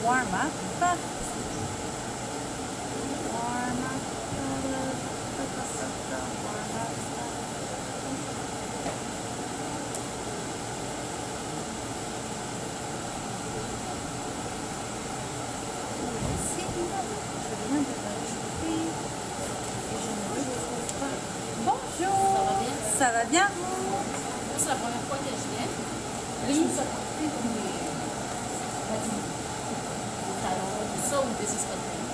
warm up. Ça va bien? C'est la première fois que je viens. Oui. Ça ou des espadrilles.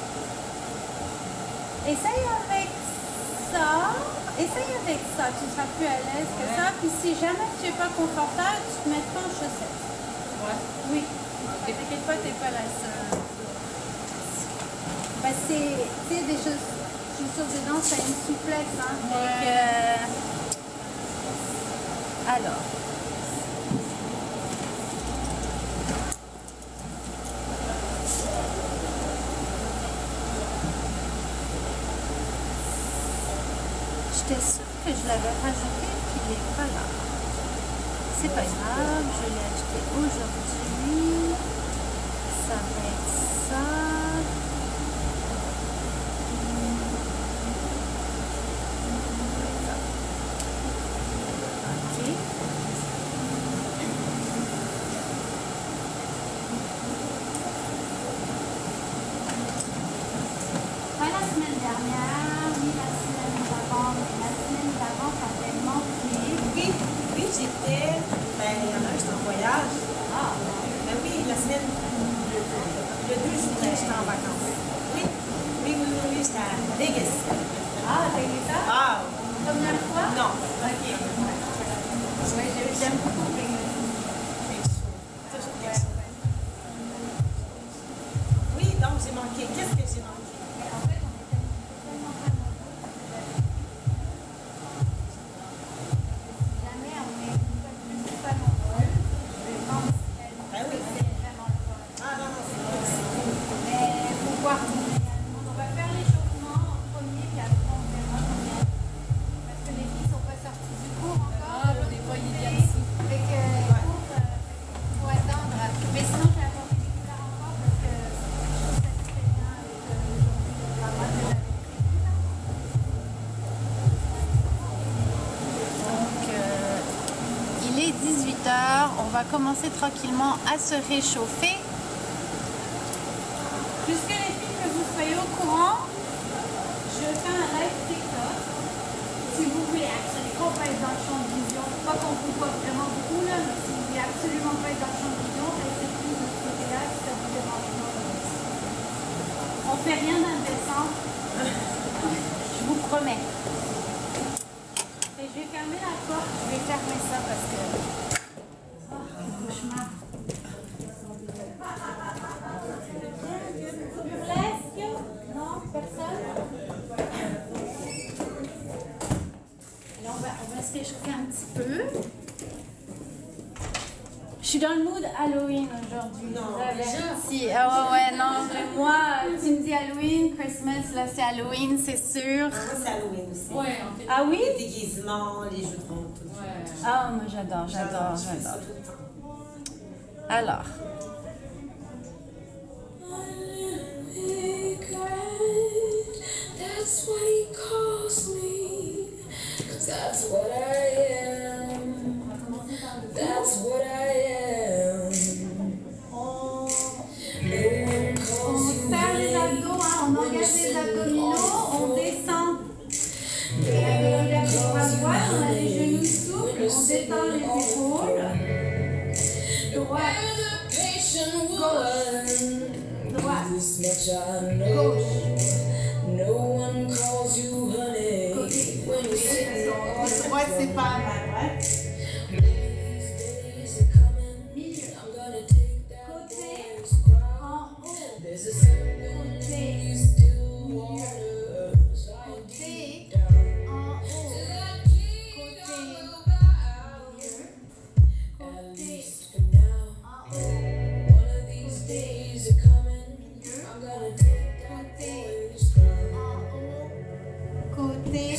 Essaye avec ça. Essaye avec ça. Tu seras plus à l'aise que ça. Puis si jamais tu n'es pas confortable, tu te mets pas en chaussettes. Ouais. Oui. Ne t'inquiète pas, tu n'es pas la seule. Ben, c'est des chaussures de danse, ça a une souplesse. Hein. Ouais. Alors. J'étais sûre que je l'avais rajouté puis il n'est pas là. C'est pas grave, je l'ai acheté aujourd'hui. Ça va être ça. J'étais, ben, il y en a un, j'étais en voyage. Ah, ben oui, la semaine, le 2 juillet, j'étais en vacances. Oui, j'étais à Vegas. Ah, t'as aimé ça? Ah, Première fois? non. Ok. Oui, j'aime beaucoup Vegas. Toujours quelque chose. Oui, donc j'ai manqué. Qu'est-ce que j'ai manqué? On va commencer tranquillement à se réchauffer. Puisque les filles, que vous soyez au courant, je fais un live TikTok. Si vous voulez absolument pas être dans le champ de vision, pas qu'on vous voit vraiment beaucoup là, mais si vous voulez absolument pas être dans le champ de vision, c'est plus de ce côté-là si ça vous dérange pas. On fait rien d'indécent. Je vous promets. Et je vais fermer la porte, je vais fermer ça parce que... Cauchemar. Presque. Non, personne. Alors on va se réchauffer un petit peu. Je suis dans le mood Halloween aujourd'hui. Non, si. Ah ouais, non, mais moi, tu me dis Halloween, Christmas, là c'est Halloween, c'est sûr. Moi, c'est Halloween aussi. Ouais, Ah oui? Les déguisements, les jeux de rôle, tout ça. Ouais. Ah, moi j'adore. Je fais ça tout le temps. Alors. That's what he calls me, 'cause that's what I am. That's what I am. No one calls On you serre les abdos, hein, on engage les abdominaux, on descend. Avec les bras droits, on a les genoux souples, on détend les épaules. Droite, droite, this much I know. No one calls you honey when you sit on droite c'est pas mal, ouais. these days are coming. I'm gonna take that Côté, boy's crown. en haut, There's a certain côté, still waters côté, down. en haut, That king côté, about milieu, at côté, least for now. en haut, One of these days are coming. I'm gonna take that boy's crown. en haut, côté,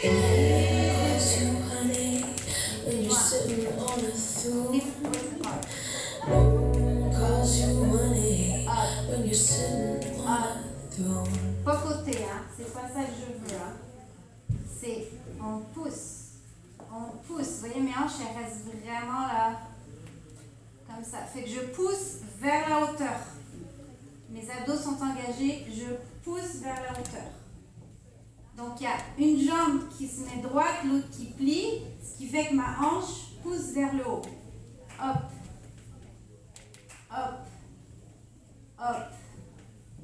calls you honey when you're sitting on a throne. No one calls you honey when you're sitting on a throne. Pas côté, hein. C'est pas ça que je veux, hein. C'est on pousse. On pousse. Vous voyez, mes hanches, elles restent vraiment là. Comme ça. Fait que je pousse vers la hauteur. Mes abdos sont engagés. Je pousse vers la hauteur. Donc, il y a une jambe qui se met droite, l'autre qui plie, ce qui fait que ma hanche pousse vers le haut. Hop. Hop. Hop.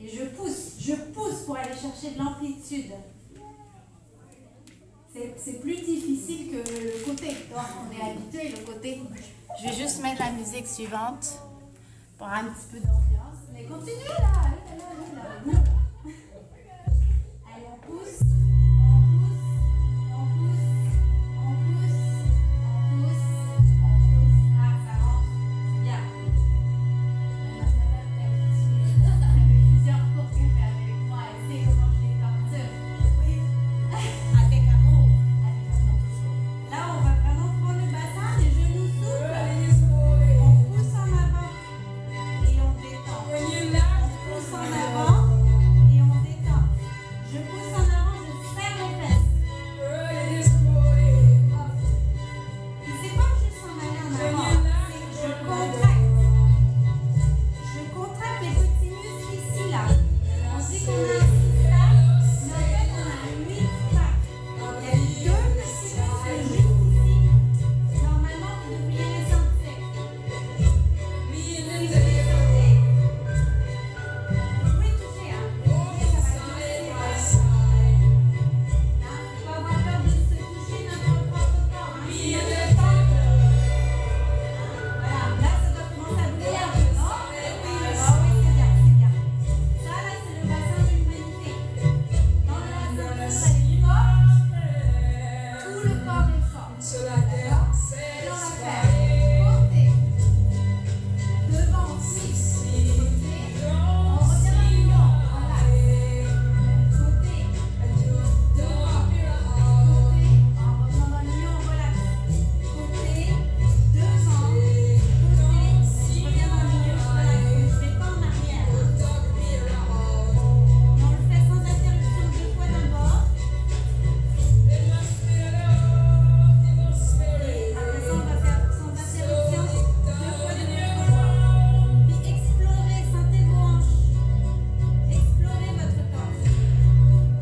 Et je pousse pour aller chercher de l'amplitude. C'est plus difficile que le côté. Donc, on est habitué, le côté. Je vais juste mettre la musique suivante pour un petit peu d'ambiance. Mais continuez là, allez là. Allez, on pousse. Ah, ça rentre. Bien. Plusieurs cours qu'elle fait avec moi. Elle sait comment je les torture. Oui. Avec amour. Là, on va vraiment prendre le bassin, les genoux souples. On pousse en avant et on détend. On pousse en avant et on détend. Je pousse en avant, je serre les fesses. Hop. Et c'est pas juste en aller en avant, c'est que je contracte. Je contracte les petits muscles ici, là. On dit qu'on a un 6 pack, mais en fait, on a un 8 pack. Il y a deux petits muscles juste ici. Normalement, vous devriez les sentir. Si vous les sentez, vous pouvez toucher, hein. Ça va toucher. Hein, faut pas avoir peur de se toucher dans votre propre corps, hein. C'est notre corps. Voilà, là, ça doit commencer à bouger un peu, non? Ah oui, c'est bien, c'est bien. Ça, là, c'est le bassin de l'humanité. Dans le bassin, vous êtes fort. Tout le corps est fort. D'accord? Et on va faire côté, devant, côté, on revient dans l'union, voilà. Côté, devant, côté, en revenant dans l'union, on relaxe. Côté, devant, côté, on revient dans l'union, je relaxe. Je ne vais pas en arrière. Et on le fait sans interruption 2 fois d'un bord. Après ça, on va faire sans interruption 2 fois de l'autre bord. Puis explorez, sentez vos hanches. Explorez votre corps. Je prends une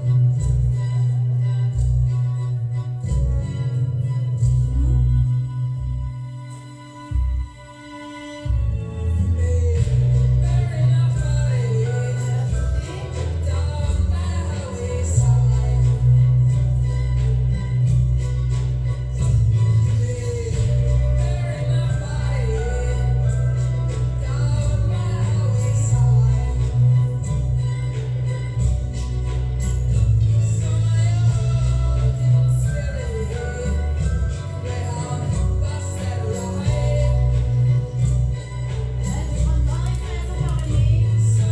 grande respiration par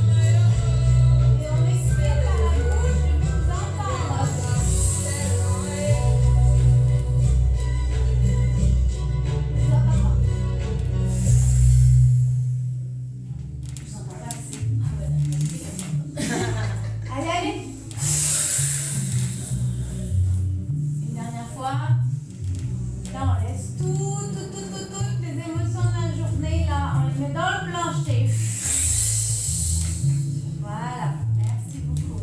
le nez. Et on expire par la bouche, je veux vous entendre. Je vous entends pas. Je vous entends pas assez. Allez, allez. Une dernière fois. Là, on laisse toutes les émotions de la journée, là, on les met dans le plancher. Voilà, merci beaucoup.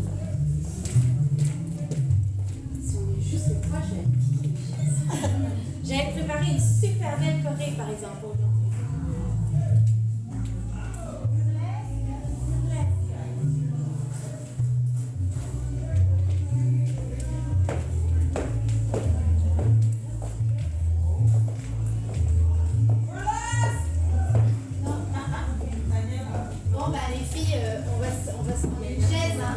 Si on est juste une fois, je vais piquer les chaises. J'ai préparé une super belle choré, par exemple, aujourd'hui. Bon, bah les filles, on va se prendre une chaise. Hein.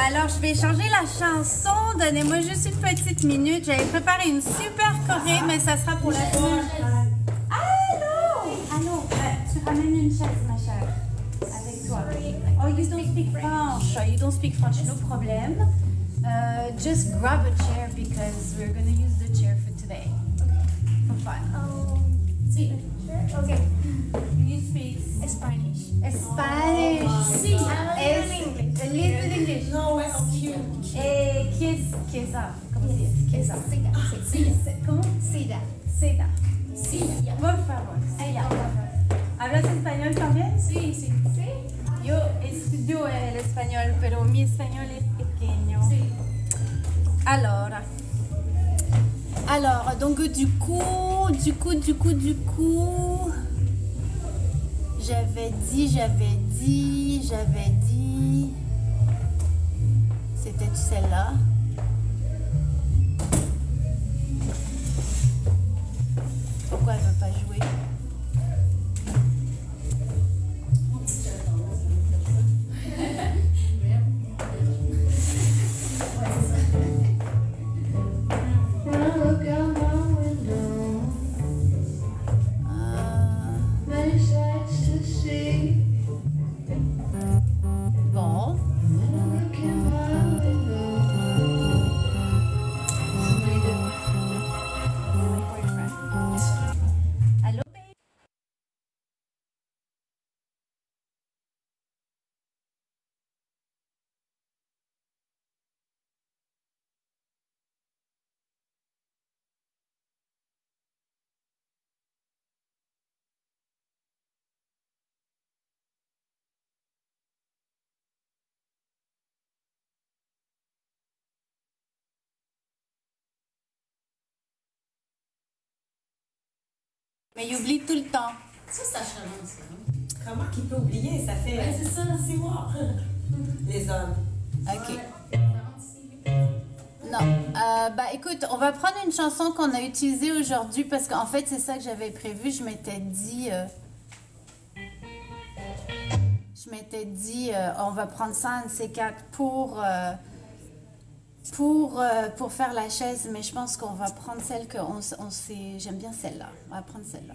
Alors, je vais changer la chanson. Donnez-moi juste une petite minute. J'avais préparé une super choré, mais ça sera pour la semaine. Allô? Allô? Tu ramènes une chaise, ma chère, avec toi. Oh, you don't speak French. You don't speak French, no problem. Just grab a chair because we're going to use the chair for today. For fun. Sí. Okay. You speak Spanish. Spanish. Sí. A little English. No, ouais, oh, cute. Chiesa. Comment se dice? Chiesa. ¿Cómo? Seda. Seda. Seda. Por favor. Ella. ¿Hablas español también? Sí, sí. Yo estudio el español, pero mi español es pequeño. Sí. Alors, donc du coup, j'avais dit, c'était celle-là. Pourquoi elle veut pas jouer? Bon. Allô? Mais il oublie tout le temps. Ça, c'est achalant, ça. Comment qu'il peut oublier? Ça fait Ouais, c'est ça. 6 mois. Les hommes. Ok. Non. Bah écoute, on va prendre une chanson qu'on a utilisée aujourd'hui parce qu'en fait, c'est ça que j'avais prévu. Je m'étais dit, on va prendre ça, un de ces quatre, pour faire la chaise. Mais je pense qu'on va prendre celle qu'on sait. J'aime bien celle-là. On va prendre celle-là.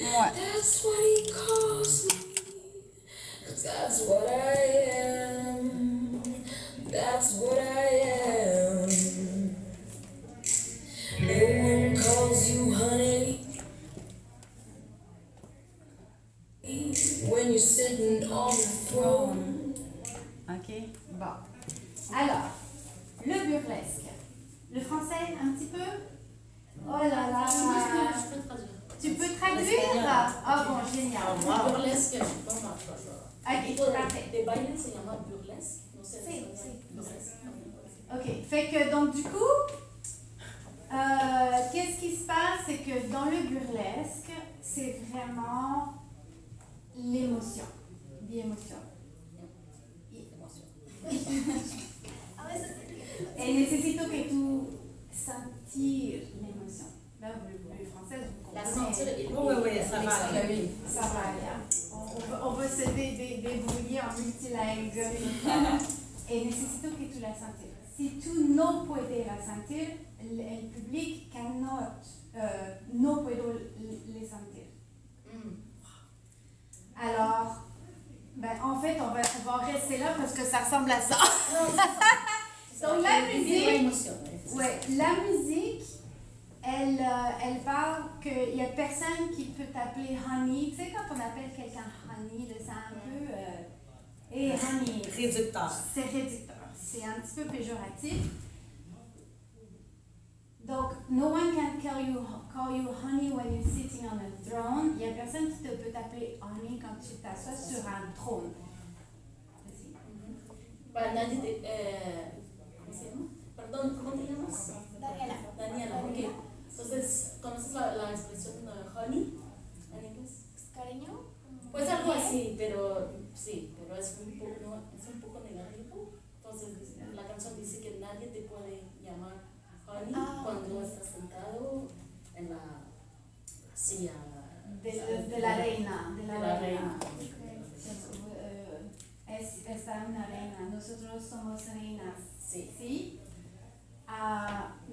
Ouais. That's what he calls me. 'Cause that's what I am. That's what I am. No one calls you honey when you're sitting on the throne. Ok, bon. Alors, le burlesque. Le français, un petit peu? Oh là là! Je peux traduire. Tu peux traduire? Ah bon, génial. Burlesque, je sais pas ma Ok, parfait. De baile se llama burlesque. No sé. Burlesque. Ok, fait que donc du coup, qu'est-ce qui se passe? C'est que dans le burlesque, c'est vraiment l'émotion. L'émotion. Et necesito que tú sentir l'émotion. Là, le français, vous La comprenez. sentir et Oui, ça va. Ça va aller. On va se débrouiller en multilingue. Et necesito que tú la sentir. Si tú no puedes la sentir, el public cannot, no puedo les sentir. Alors, ben, en fait, on va rester là parce que ça ressemble à ça. Donc, la musique, elle parle qu'il n'y a personne qui peut t'appeler honey. Tu sais, quand on appelle quelqu'un honey, c'est un peu. Hey, honey. Réducteur. C'est réducteur. C'est un petit peu péjoratif. Donc, no one can call you honey when you're sitting on a throne. Il n'y a personne qui peut t'appeler honey quand tu t'assois sur un trône. Para nadie ¿cómo se llama? Perdón, ¿cómo te llamas? Daniela, ok. Entonces, ¿conoces la expresión honey en inglés? Cariño. Pues algo así, pero sí, pero es un poco negativo. Entonces, la canción dice que nadie te puede llamar honey cuando estás sentado en la silla de la reina. de la reina. nosotros somos reinas. Sí. ¿Sí?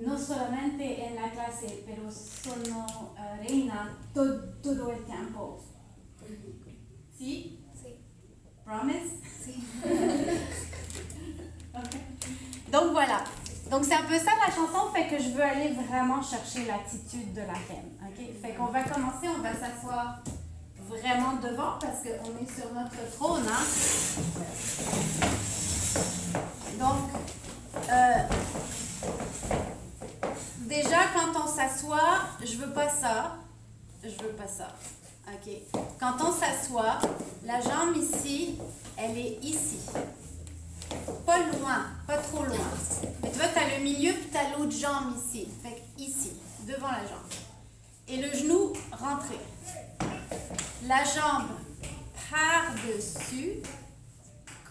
No solamente en la clase, pero somos reina todo el tiempo. ¿Sí? Sí. Promise? Sí. Okay. Donc voilà. Donc c'est un peu ça la chanson, fait que je veux aller vraiment chercher l'attitude de la reine. Okay? Fait qu'on va commencer, on va s'asseoir vraiment devant parce qu'on est sur notre trône. Hein? Donc, déjà quand on s'assoit, je veux pas ça. Je veux pas ça. Ok. Quand on s'assoit, la jambe ici, elle est ici. Pas loin, pas trop loin. Mais tu vois, tu as le milieu puis tu as l'autre jambe ici. Fait que ici, devant la jambe. Et le genou rentré. La jambe par-dessus,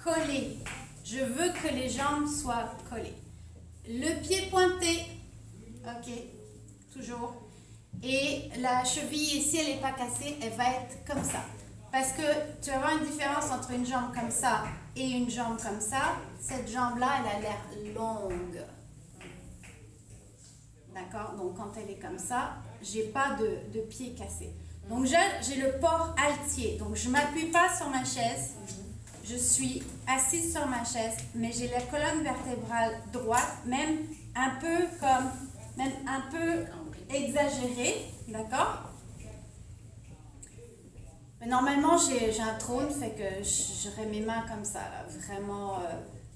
collée. Je veux que les jambes soient collées. Le pied pointé. Ok, toujours. Et la cheville ici, elle n'est pas cassée, elle va être comme ça. Parce que tu vas avoir une différence entre une jambe comme ça et une jambe comme ça. Cette jambe-là, elle a l'air longue. D'accord? Donc, quand elle est comme ça, j'ai pas de pied cassé. Donc, j'ai le port altier. Donc, je ne m'appuie pas sur ma chaise. Je suis assise sur ma chaise, mais j'ai la colonne vertébrale droite, même un peu exagérée. D'accord? Mais normalement, j'ai un trône, fait que j'aurais mes mains comme ça, là, vraiment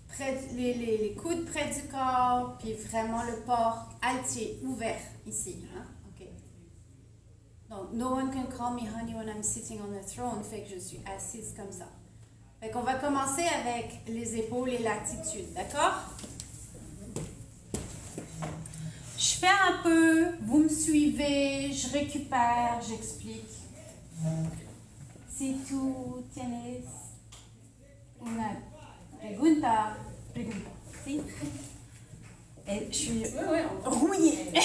près, les coudes près du corps, puis vraiment le port altier, ouvert, ici. Hein? Okay. Donc, no one can call me honey when I'm sitting on the throne, fait que je suis assise comme ça. Fait qu'on va commencer avec les épaules et l'attitude, d'accord? Je fais un peu, vous me suivez, je récupère, j'explique. Si tú tienes una pregunta, ¿sí? Et je suis rouillée. Moi,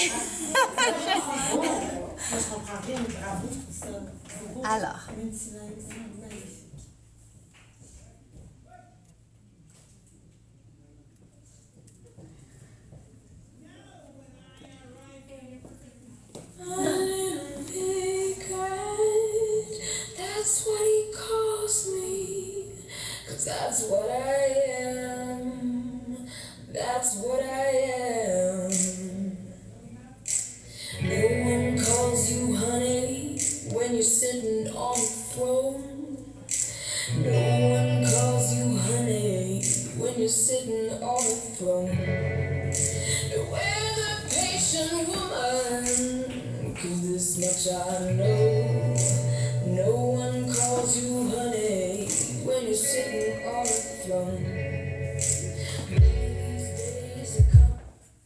je comprends rien, mais bravo pour ça. Beau. Alors. Magnifique. That's what he calls me, 'cause that's what I am, that's what I am. No one calls you honey when you're sitting on the throne. No one calls you honey when you're sitting on the throne. Beware the patient woman, 'cause this much I know. No one calls you honey when you're sitting on the throne.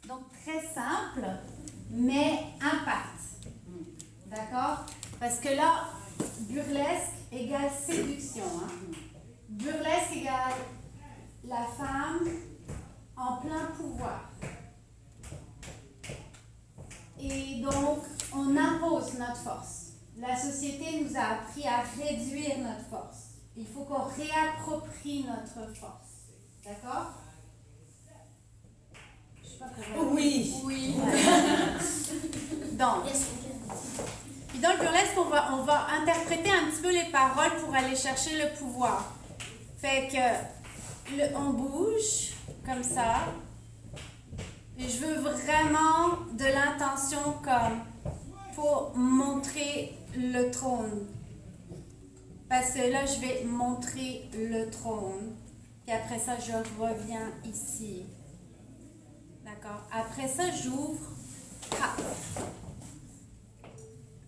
Donc très simple, mais impact. D'accord? Parce que là, burlesque égale séduction. Hein? Burlesque égale la femme en plein pouvoir. Et donc, on impose notre force. La société nous a appris à réduire notre force. Il faut qu'on réapproprie notre force. D'accord? Je sais pas comment. Oui. Oui. Donc, puis dans le burlesque, on va interpréter un petit peu les paroles pour aller chercher le pouvoir. Fait que on bouge comme ça. Et je veux vraiment de l'intention comme pour montrer le trône. Parce que là, je vais montrer le trône. Puis après ça, je reviens ici. D'accord? Après ça, j'ouvre. Ah.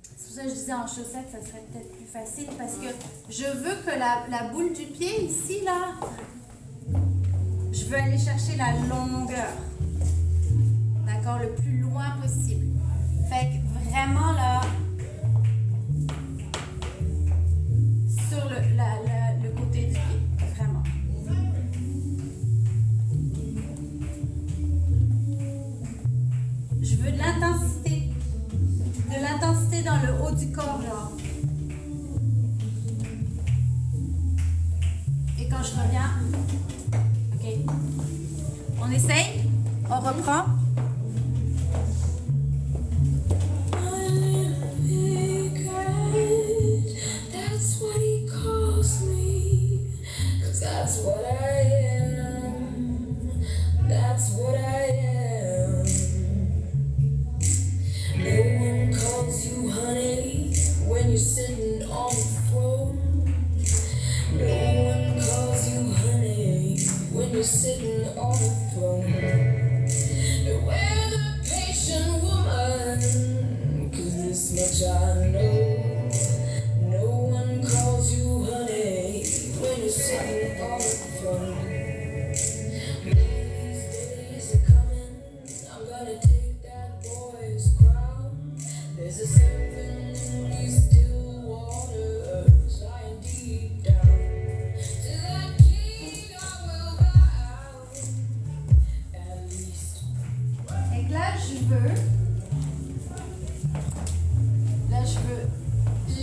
C'est pour ça que je disais en chaussettes, ça serait peut-être plus facile. Parce que je veux que la boule du pied, ici, là, je veux aller chercher la longueur. D'accord? Le plus loin possible. Fait que vraiment, là, sur le côté du pied, vraiment. Je veux de l'intensité dans le haut du corps, genre. Et quand je reviens, ok. On essaye? On reprend? That's what he calls me, 'cause that's what I am. That's what I am. No one calls you honey when you're sitting on the throne. No one calls you honey when you're sitting on the throne. We're the patient woman, 'cause this much I know. No one calls you honey when you're sitting on the throne. These days are coming, I'm gonna take that boy's crown. There's a serpent in these still waters, lying deep down. To that king I will bow, at least. Et que là, je veux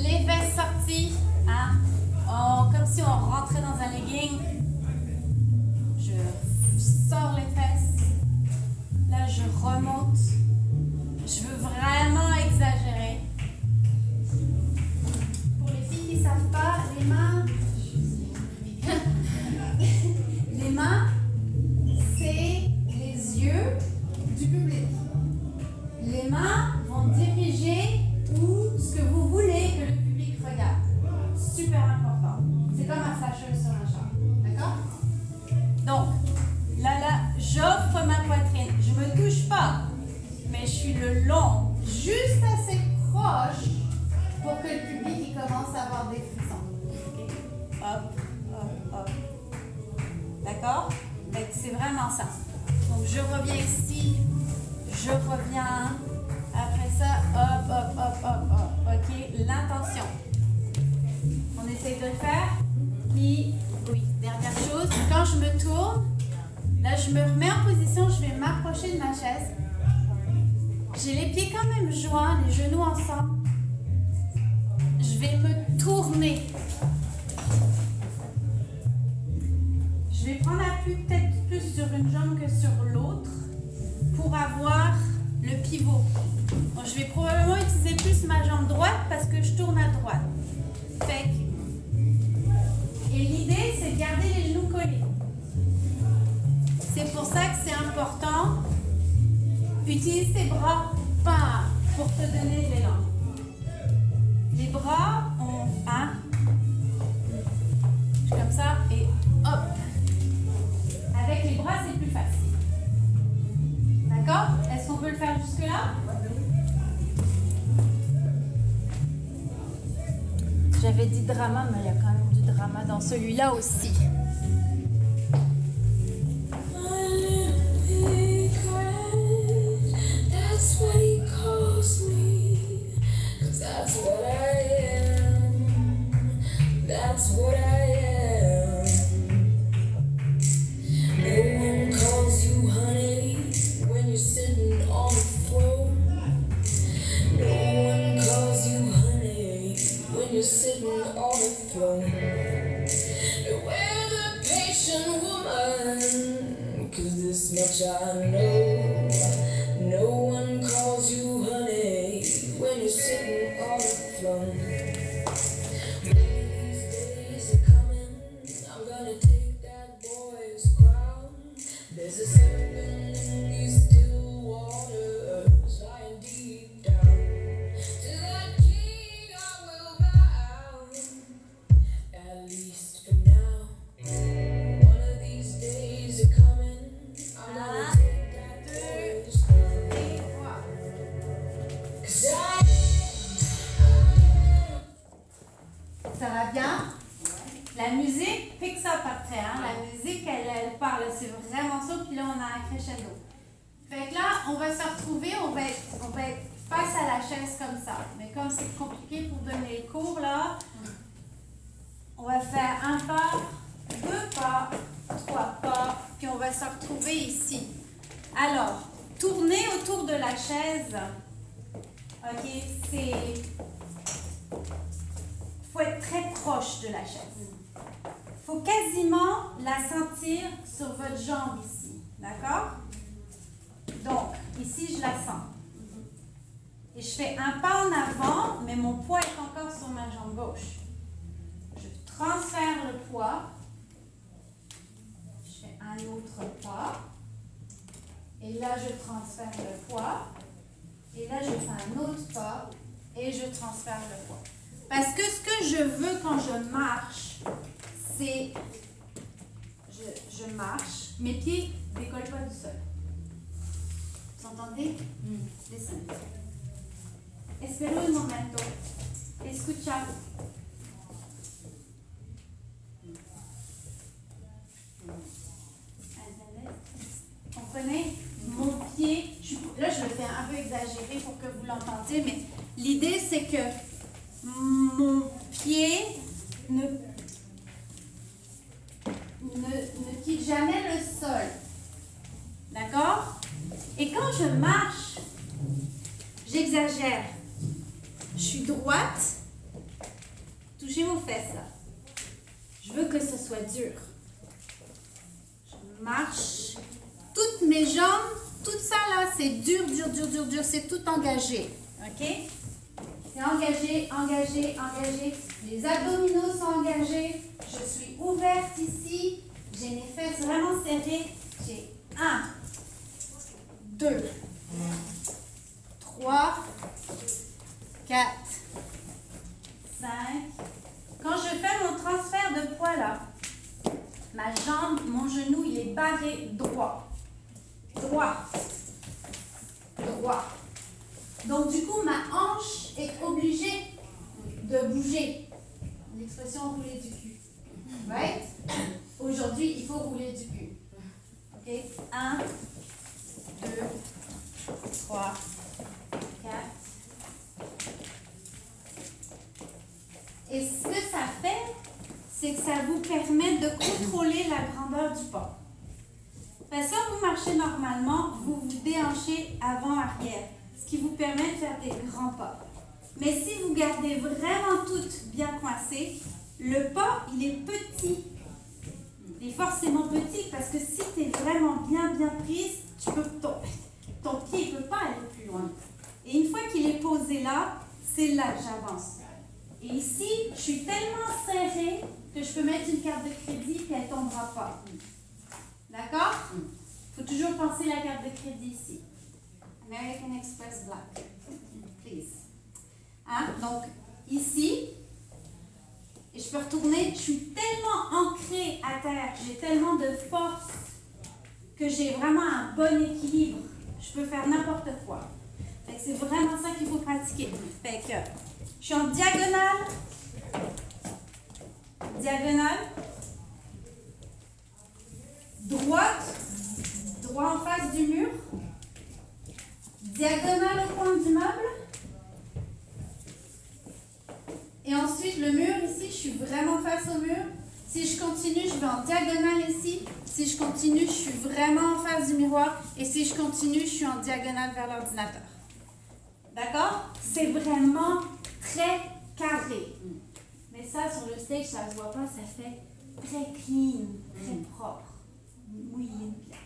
les vestes sorties, hein, comme si on rentrait dans un legging. Je sors les fesses. Là, je remonte. Je veux vraiment exagérer. Pour les filles qui ne savent pas, les mains, les mains, c'est les yeux du public. Les mains vont diriger où ce que vous voulez que le public regarde. Super important. C'est comme un flasheuse sur un char. D'accord? Donc, là, j'offre ma poitrine. Je me touche pas, mais je suis le long, juste assez proche pour que le public il commence à avoir des frissons. Okay? Hop, hop, hop. D'accord? C'est vraiment ça. Donc, je reviens ici, je reviens. Après ça, hop, hop, hop, hop, hop. OK? L'intention. On essaye de le faire. Puis, oui, dernière chose, quand je me tourne, là, je me remets en position, je vais m'approcher de ma chaise. J'ai les pieds quand même joints, les genoux ensemble. Je vais me tourner. Je vais prendre appui peut-être plus sur une jambe que sur l'autre pour avoir le pivot. Donc, je vais probablement utiliser plus ma jambe droite parce que je tourne à droite. Fait que, et l'idée, c'est de garder les genoux collés. C'est pour ça que c'est important. Utilise tes bras pas pour te donner de l'élan. Les bras, comme ça et hop. Avec les bras, c'est plus facile. D'accord? Est-ce qu'on peut le faire jusque-là? J'avais dit drama, mais il y a quand même du drama dans celui-là aussi. That's what he calls me, 'cause that's what I am. That's what I am. No one calls you honey when you're sitting on the throne. No one calls you honey when you're sitting on the throne. We're the patient woman, 'cause this much I know. No one calls you honey when you're sitting on the throne. These days are coming, I'm gonna take that boy's crown. There's a serpent in these still waters, lying deep down. To that king I will bow, at least for now. One of these days are coming, I'm gonna take that boy's crown. 'Cause Ça va bien? La musique, pick ça après, hein? La musique, elle parle, c'est vraiment ça, puis là, on a un crescendo. Fait que là, on va se retrouver, on va être face à la chaise comme ça. Mais comme c'est compliqué pour donner le cours, là, on va faire un pas, 2 pas, 3 pas, puis on va se retrouver ici. Alors, tourner autour de la chaise, ok, c'est... faut être très proche de la chaise. faut quasiment la sentir sur votre jambe ici. D'accord? Donc, ici, je la sens. Et je fais un pas en avant, mais mon poids est encore sur ma jambe gauche. Je transfère le poids. Je fais un autre pas. Et là, je transfère le poids. Et là, je fais un autre pas. Et je transfère le poids. Parce que ce que je veux quand je marche, c'est... Je marche. Mes pieds ne décollent pas du sol. Vous entendez? Descendez. Espero un momento. Escucha. Comprenez? Mon pied, là je le fais un peu exagéré pour que vous l'entendiez, mais l'idée c'est que mon pied ne quitte jamais le sol. D'accord? Et quand je marche, j'exagère. Je suis droite. Touchez vos fesses là. Je veux que ce soit dur. Je marche. Toutes mes jambes, tout ça là, c'est dur, dur, dur, dur, dur. C'est tout engagé. OK? C'est engagé, engagé, engagé. Les abdominaux sont engagés. Je suis ouverte ici. J'ai mes fesses vraiment serrées. J'ai 1, 2, 3, 4, 5. Quand je fais mon transfert de poids là, ma jambe, mon genou, il est barré droit. Droit. Droit. Donc du coup, ma hanche est obligée de bouger. L'expression rouler du cul. Right? Aujourd'hui, il faut rouler du cul. OK? 1, 2, 3, 4. Et ce que ça fait, c'est que ça vous permet de contrôler la grandeur du pas. Parce que quand vous marchez normalement, vous vous déhanchez avant-arrière, ce qui vous permet de faire des grands pas. Mais si vous gardez vraiment toutes bien coincées, le pas, il est petit. Il est forcément petit parce que si tu es vraiment bien prise, ton pied ne peut pas aller plus loin. Et une fois qu'il est posé là, c'est là que j'avance. Et ici, je suis tellement serrée que je peux mettre une carte de crédit et elle ne tombera pas. D'accord? Il faut toujours penser la carte de crédit ici. American Express Black. Please. Hein? Donc, ici, et je peux retourner, je suis tellement ancrée à terre, j'ai tellement de force que j'ai vraiment un bon équilibre. Je peux faire n'importe quoi. C'est vraiment ça qu'il faut pratiquer. Fait que, je suis en diagonale. Diagonale. Droite. Droit en face du mur. Diagonale au coin du meuble. Et ensuite, le mur ici, je suis vraiment face au mur. Si je continue, je vais en diagonale ici. Si je continue, je suis vraiment en face du miroir. Et si je continue, je suis en diagonale vers l'ordinateur. D'accord? C'est vraiment très carré. Mais ça, sur le stage, ça ne se voit pas, ça fait très clean, très propre. Mouillé bien.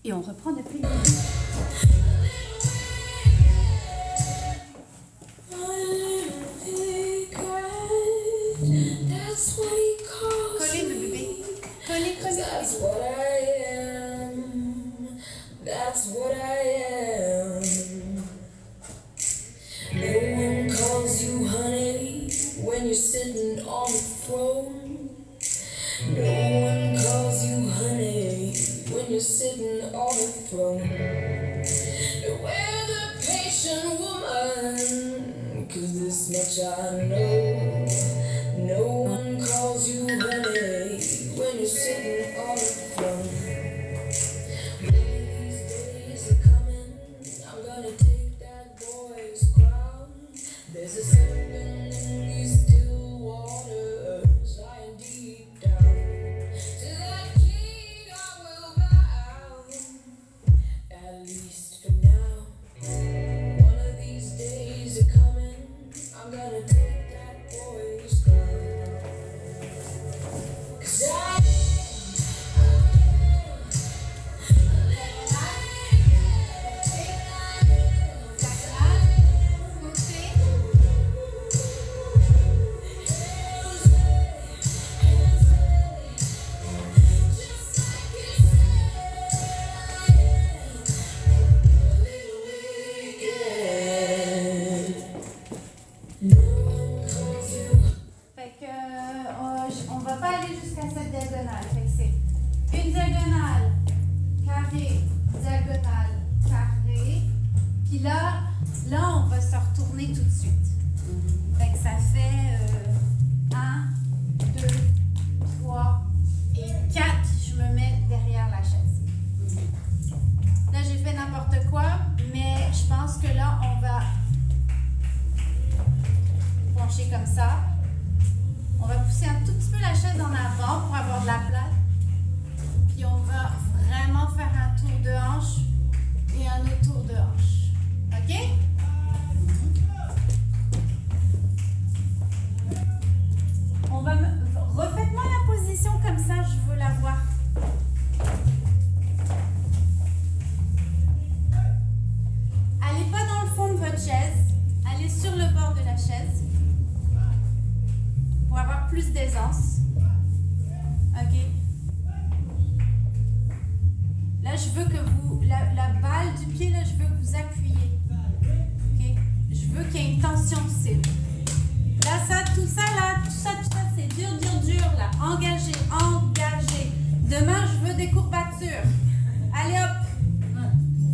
Et on reprend depuis le début. Collez le bébé. Collez, collez. That's what I am. That's what I am. No one calls you honey when you're sitting on the throne. No one calls you honey when you're sitting on the throne. We're the patient woman, 'cause this much I know. No one calls you honey when you're sitting on the throne. These days are coming, I'm gonna take that boy's crown. There's a serpent in these still waters, lying deep down. To that king I will bow, at least for now. One of these days are coming, I'm gonna take that comme ça. On va pousser un tout petit peu la chaise en avant pour avoir de la place. Puis on va vraiment faire un tour de hanche et un autre tour de hanche. OK? On va refaites-moi la position comme ça, je veux la voir. Allez pas dans le fond de votre chaise, allez sur le bord de la chaise pour avoir plus d'aisance. OK? Là, je veux que vous, la balle du pied, là, je veux que vous appuyez. OK? Je veux qu'il y ait une tension cible. Là, ça, tout ça, c'est dur, là. Engagé, engagé. Demain, je veux des courbatures. Allez, hop.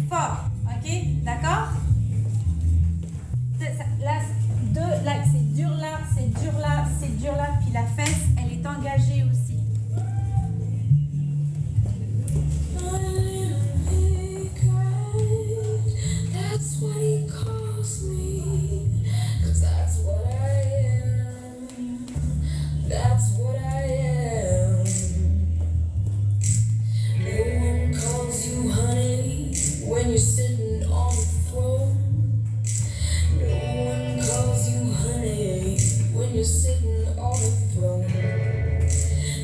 Fort. OK? D'accord? Là, c'est dur là, c'est dur là, c'est dur là. Puis la fesse, elle est engagée aussi. That's what he calls me, 'cause that's what I am. That's what I am. No one calls you honey when you're sitting on the throne. No one calls you honey when you're sitting on the throne.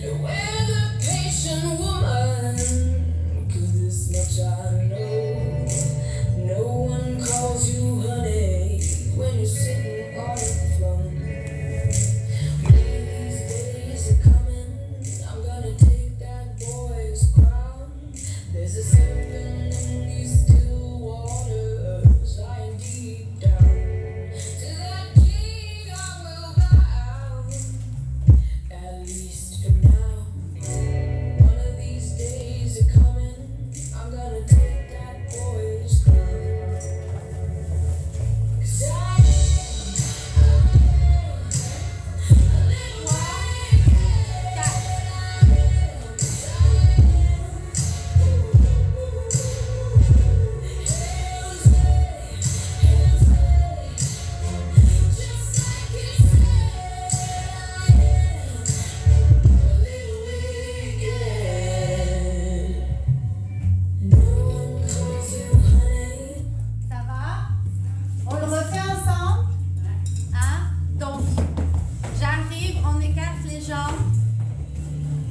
No, we're the patient woman, 'cause this much I know. No one calls you honey when you're sitting on the throne. One of these days are coming, I'm gonna take that boy's crown. There's a serpent in these still waters, lying deep down. To that king I will bow, at least for now. One of these days are coming, I'm gonna take that boy's crown. 'Cause I am a little white just like you said, I am a little wicked. No one calls you honey. Ça va? On le refait ensemble. Hein? Donc, j'arrive, on écarte les jambes.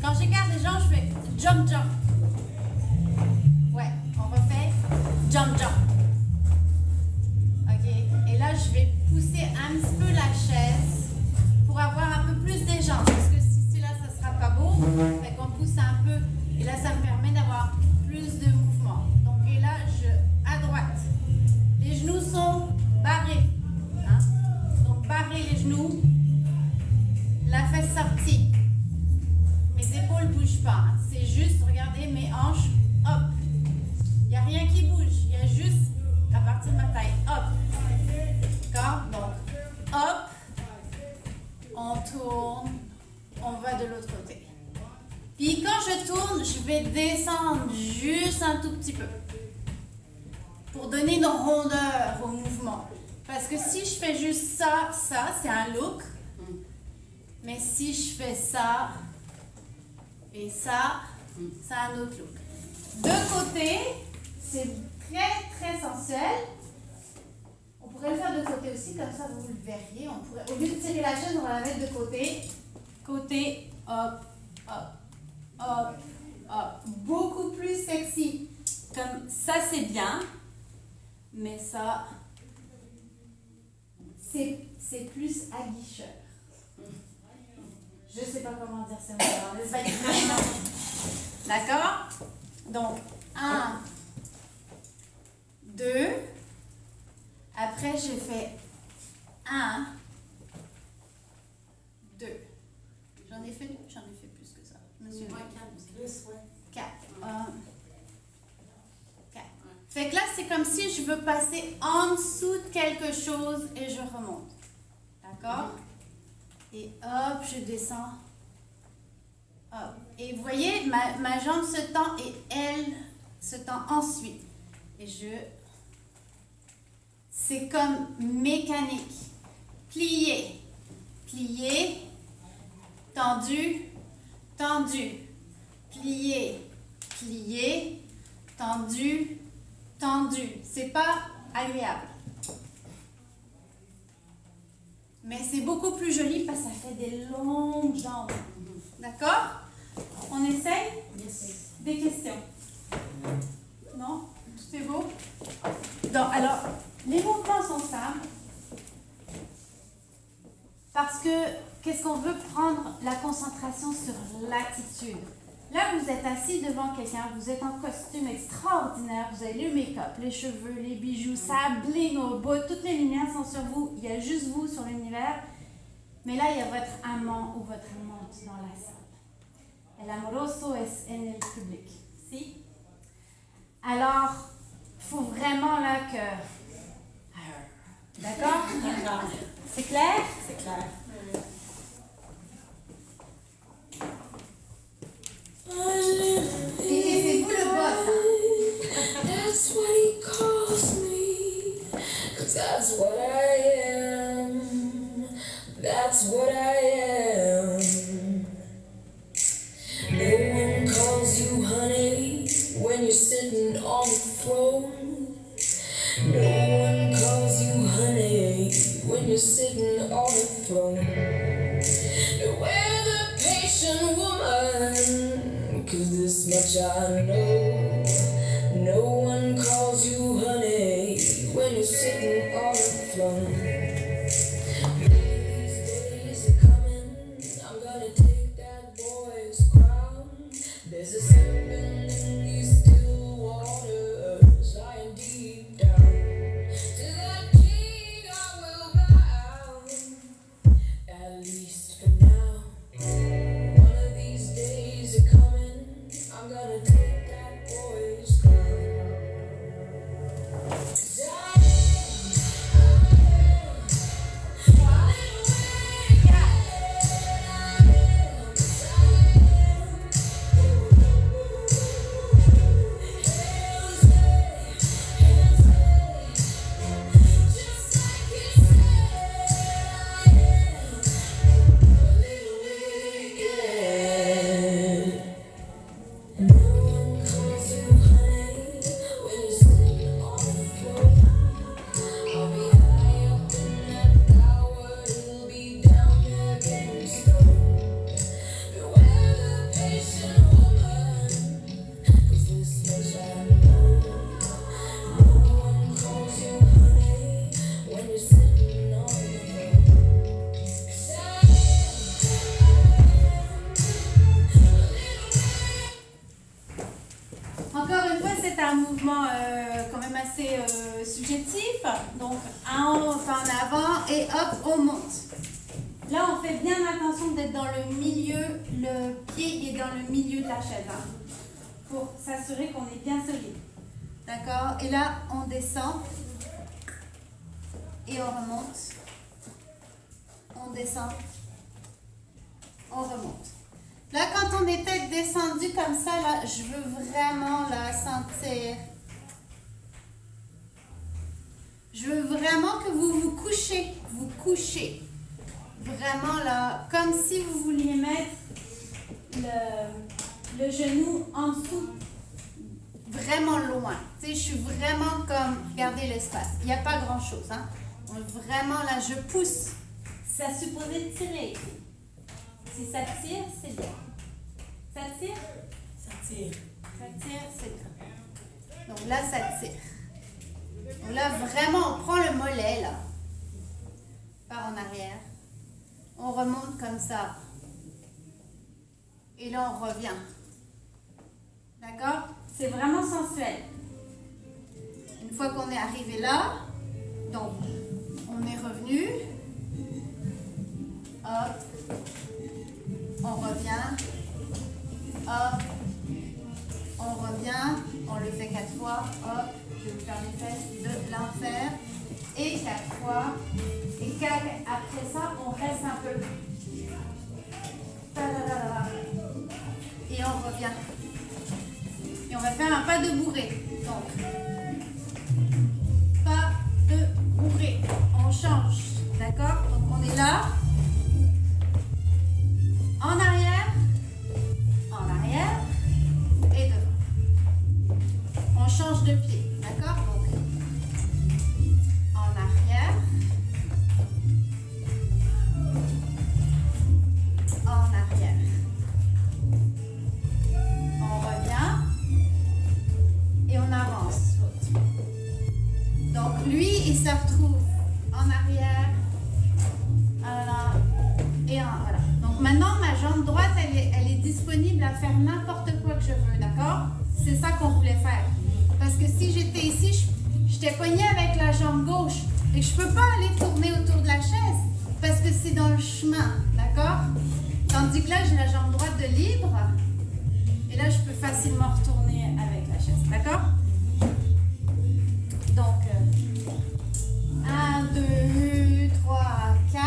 Quand j'écarte les jambes, je fais jump, jump. Ouais, on refait jump, jump. OK. Et là, je vais pousser un petit peu la chaise pour avoir un peu plus d'aisance. Parce que si là, ça sera pas beau. Fait qu'on pousse un peu. Et là, ça me permet d'avoir plus de mouvement. Donc, et là, à droite. Les genoux sont barrés. Hein? Donc, barrez les genoux. La fesse sortie. Mes épaules ne bougent pas. Hein. C'est juste, regardez mes hanches. Hop. Il n'y a rien qui bouge. Il y a juste à partir de ma taille. Hop. D'accord? Donc, hop. On tourne. On va de l'autre côté. Puis quand je tourne, je vais descendre juste un tout petit peu. Pour donner une rondeur au mouvement. Parce que si je fais juste ça, c'est un look. Mais si je fais ça et ça, c'est un autre look. De côté, c'est très très sensuel. On pourrait le faire de côté aussi, comme ça vous le verriez. On pourrait, au lieu de tirer la chaise, on va la mettre de côté. Côté, hop, hop, hop, hop. Beaucoup plus sexy. Comme ça, c'est bien. Mais ça, c'est plus aguicheur. Je ne sais pas comment dire ça en espagnol. D'accord? Donc, 1, 2. Après, je fais 1, 2. J'en ai fait plus que ça. Je me suis dit 4. 4. Fait que là, c'est comme si je veux passer en dessous de quelque chose et je remonte. D'accord? Et hop, je descends. Hop. Et vous voyez, ma jambe se tend et elle se tend ensuite. Et c'est comme mécanique. Plier, plié, tendu, tendu, plié, plié, tendu, tendu. C'est pas agréable. Mais c'est beaucoup plus joli parce que ça fait des longues jambes. D'accord? On essaye? Des questions? Non? Tout est beau? Donc, alors, les mouvements sont simples. Parce que, qu'est-ce qu'on veut prendre la concentration sur l'attitude. Là, vous êtes assis devant quelqu'un, vous êtes en costume extraordinaire, vous avez le make-up, les cheveux, les bijoux, ça bling au bout, toutes les lumières sont sur vous, il y a juste vous sur l'univers. Mais là, il y a votre amant ou votre amante dans la salle. El amoroso es en el public. Si? Alors, il faut vraiment là que... D'accord? C'est clair? C'est clair. Et c'est vous le boss. That's what he calls me, 'cause that's what I am. That's what I am. No one calls you honey when you're sitting on the throne. No one calls you honey when you're sitting on the throne. We're the patient woman, 'cause this much I know. No one calls you honey when you're sitting on the throne. These days are coming, I'm gonna take that boy's crown. There's a serpent in these still waters, lying deep down. To that king I will bow, at least for now. One of these days are coming, I'm gonna take that boy's crown. 'Cause I Encore une fois, c'est un mouvement quand même assez subjectif. Donc, on va en avant et hop, on monte. Là, on fait bien attention d'être dans le milieu, le pied est dans le milieu de la chaise, hein, pour s'assurer qu'on est bien solide. D'accord? Et là, on descend et on remonte. On descend, on remonte. Là, quand on est peut-être descendu comme ça, là, je veux vraiment la sentir. Je veux vraiment que vous vous couchez. Vous couchez. Vraiment là, comme si vous vouliez mettre le genou en dessous, vraiment loin. Tu sais, je suis vraiment comme, regardez l'espace. Il n'y a pas grand-chose. Hein? Vraiment là, je pousse. Ça supposé tirer. Si ça tire, c'est bien. Ça tire? Ça tire. Ça tire, c'est bien. Donc là, ça tire. Donc là, vraiment, on prend le mollet, là. Par en arrière. On remonte comme ça. Et là, on revient. D'accord? C'est vraiment sensuel. Une fois qu'on est arrivé là, donc, on est revenu. Hop. On revient. Hop. On revient. On le fait 4 fois. Hop. Je vais vous faire les fesses de l'enfer. Et 4 fois. Et 4. Après ça, on reste un peu. Et on revient. Et on va faire un pas de bourrée. Donc, pas de bourrée. On change. D'accord? Donc, on est là. retrouve en arrière. Voilà. Et voilà. Donc maintenant, ma jambe droite, elle est disponible à faire n'importe quoi que je veux, d'accord? C'est ça qu'on voulait faire. Parce que si j'étais ici, j'étais poignée avec la jambe gauche. Et je ne peux pas aller tourner autour de la chaise parce que c'est dans le chemin, d'accord? Tandis que là, j'ai la jambe droite de libre. Et là, je peux facilement retourner avec la chaise, d'accord? Donc, 1, 2, 3, 4.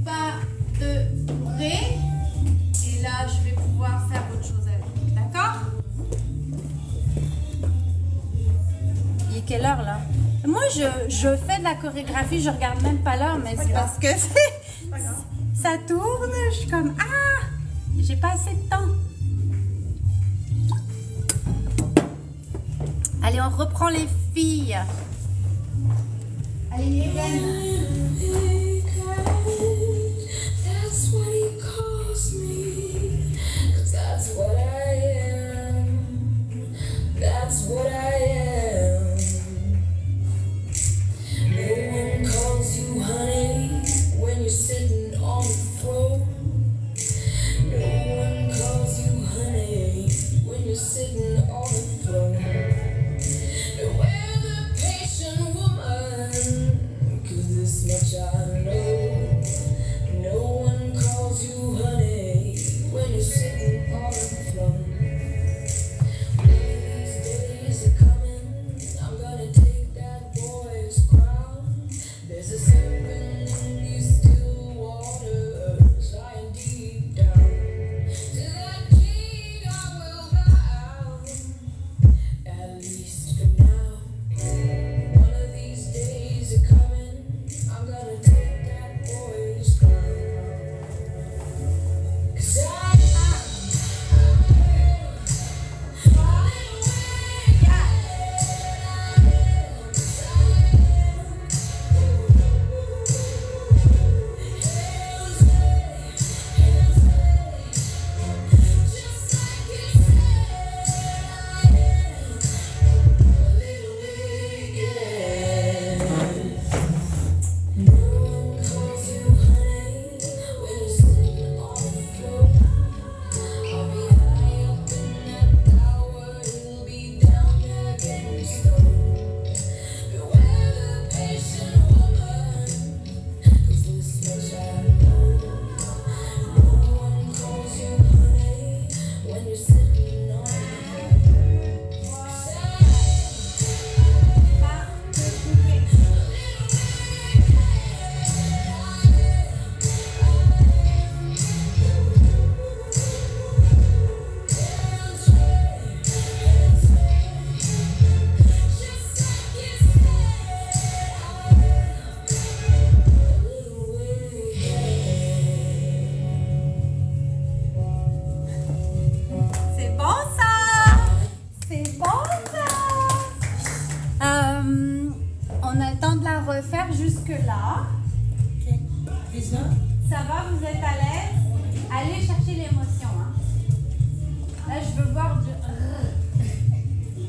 Pas de bourrée. Et là, je vais pouvoir faire autre chose avec, d'accord? Il est quelle heure, là? Moi, je fais de la chorégraphie, je regarde même pas l'heure, mais c'est parce que ça tourne. Je suis comme, ah, j'ai pas assez de temps. Allez, on reprend les filles. Allez, Hélène. Jusque-là. Okay. Ça va, vous êtes à l'aise? Allez chercher l'émotion. Hein. Là, je veux voir du...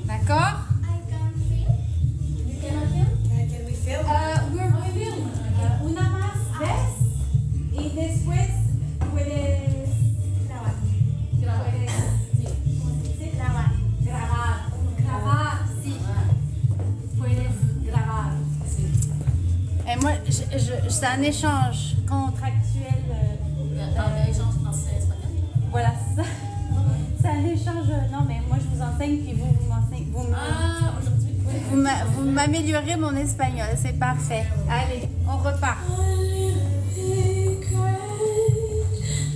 D'accord? Can we film? We're film. Una más vez y después puedes grabar. Grabar, sí. Puedes grabar. Et moi, c'est un échange contractuel. Un échange français-espagnol. Voilà, c'est ça. C'est un échange. Non, mais moi, je vous enseigne, puis vous m'enseignez. Aujourd'hui? Vous m'améliorez mon espagnol, c'est parfait. Allez, on repart.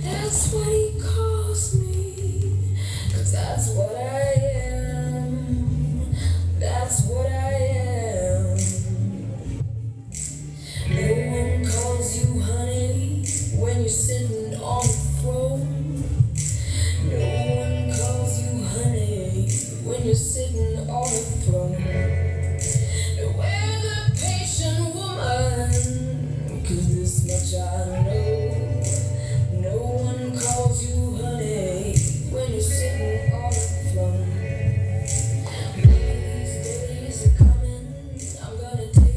That's what he calls me, 'cause that's what I am. That's what I am. No one calls you honey when you're sitting on the throne. No one calls you honey when you're sitting on the throne. We're the patient woman, 'cause this much I know. No one calls you honey when you're sitting on the throne. One of these days are coming, I'm gonna take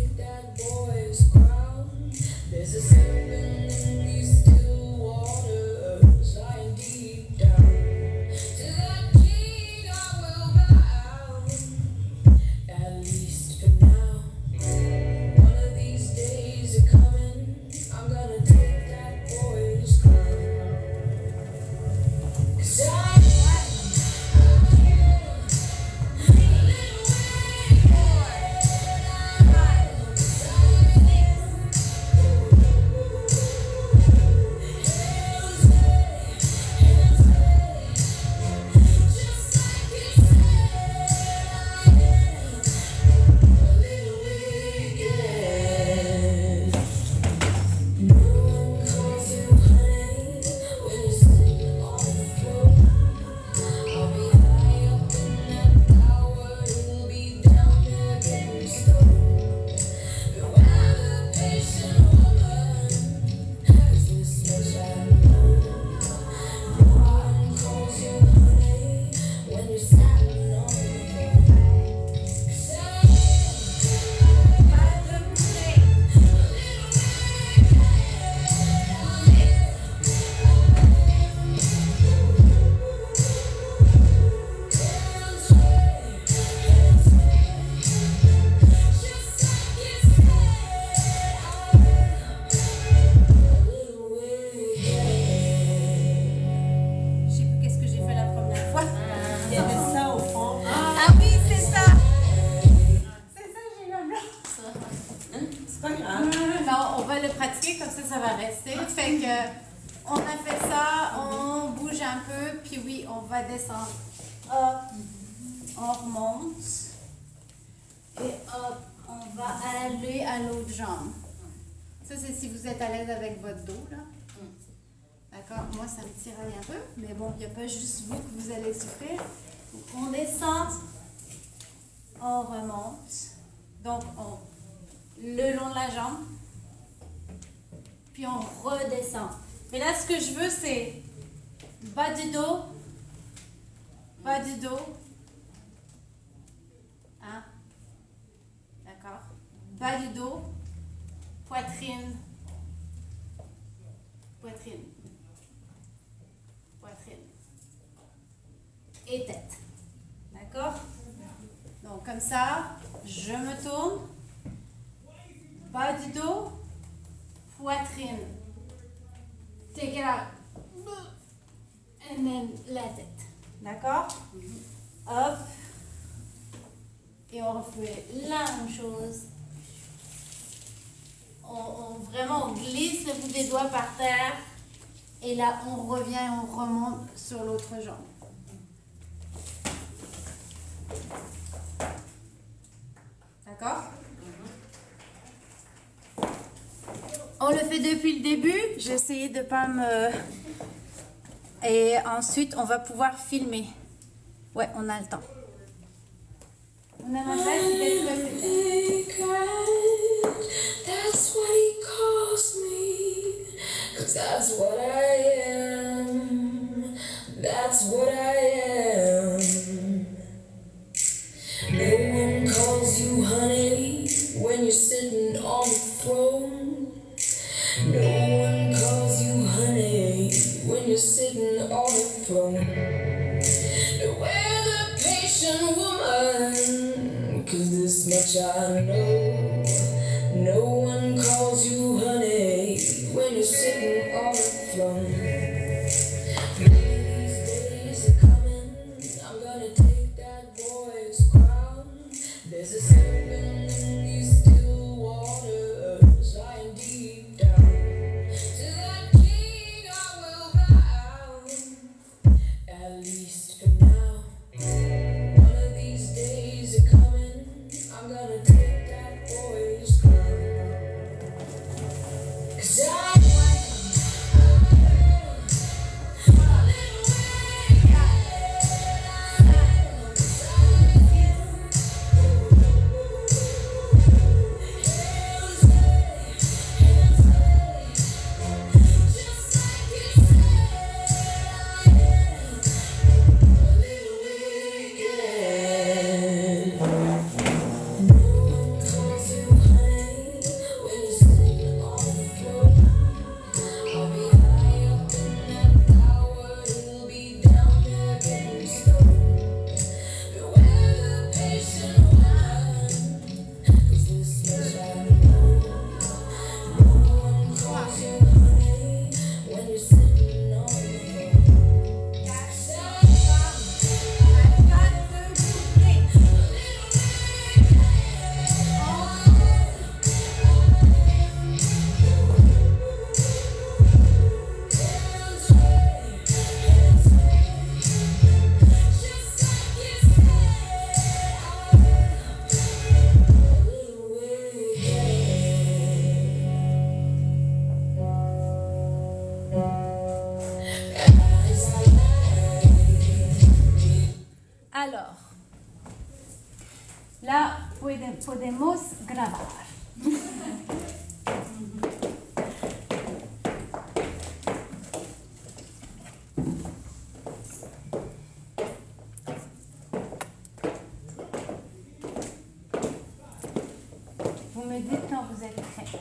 descendre. Hop, on remonte. Et hop, on va aller à l'autre jambe. Ça, c'est si vous êtes à l'aise avec votre dos, là. D'accord? Moi, ça me tiraille un peu, mais bon, il n'y a pas juste vous que vous allez souffrir. Donc, on descend, on remonte. Donc, le long de la jambe, puis on redescend. Mais là, ce que je veux, c'est bas du dos, hein? D'accord? Bas du dos, poitrine, et tête. D'accord? Donc, comme ça, je me tourne, bas du dos, poitrine, take it out, and then la tête. D'accord? Hop. Et on refait la même chose. Vraiment, on glisse le bout des doigts par terre. Et là, on revient et on remonte sur l'autre jambe. D'accord? On le fait depuis le début. J'ai essayé de ne pas me... Et ensuite, on va pouvoir filmer. Ouais, on a le temps. On a un That's what he calls me, 'cause that's what I am. That's what I am. No one calls you honey when you're sitting on the throne. No one calls you honey when you're sitting on the throne. We're the patient woman, 'cause this much I know. No one calls you honey when you're sitting on the throne. These days are coming, I'm gonna take that boy's crown. There's a serpent in these still waters, lying deep down. To that king I will bow, at least for now. One of these days are coming, I'm gonna take that boy's crown. 'Cause I podemos grabar. Vous me dites quand vous êtes prêts.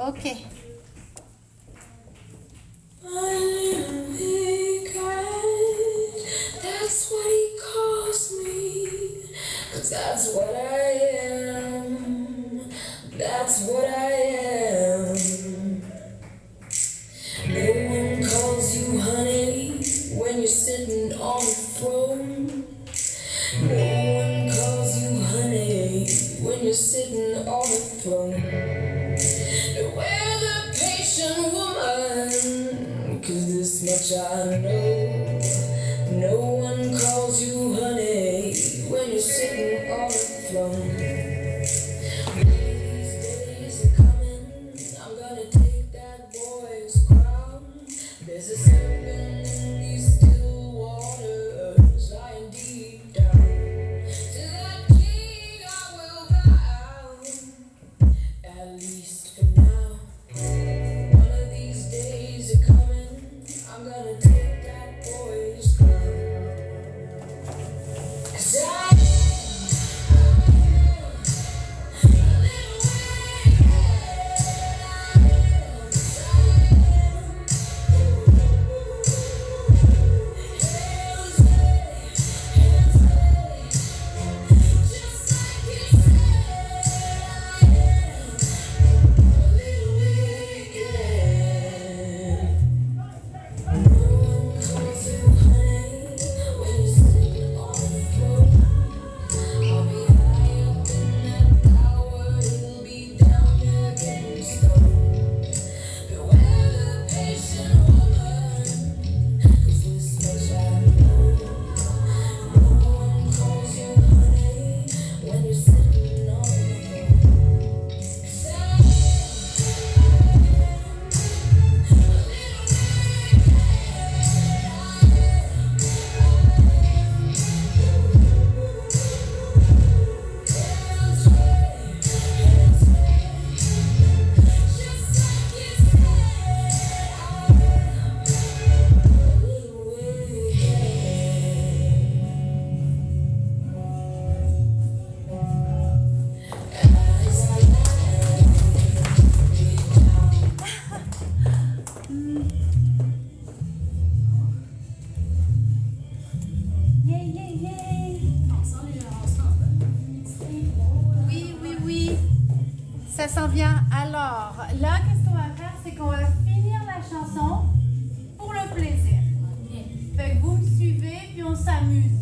Ok. That's what he calls me, 'cause that's what I am. That's what I am. much I know. No one calls you honey when you're sitting on the throne. These days are coming, I'm gonna take that boy's crown. There's a serpent in these still waters, lying deep down. To that king I will bow, at least for now. One of these days are coming, I'm gonna take that boy's crown. 'Cause I ça s'en vient. Alors, là, qu'est-ce qu'on va faire? C'est qu'on va finir la chanson pour le plaisir. Fait que vous me suivez, puis on s'amuse.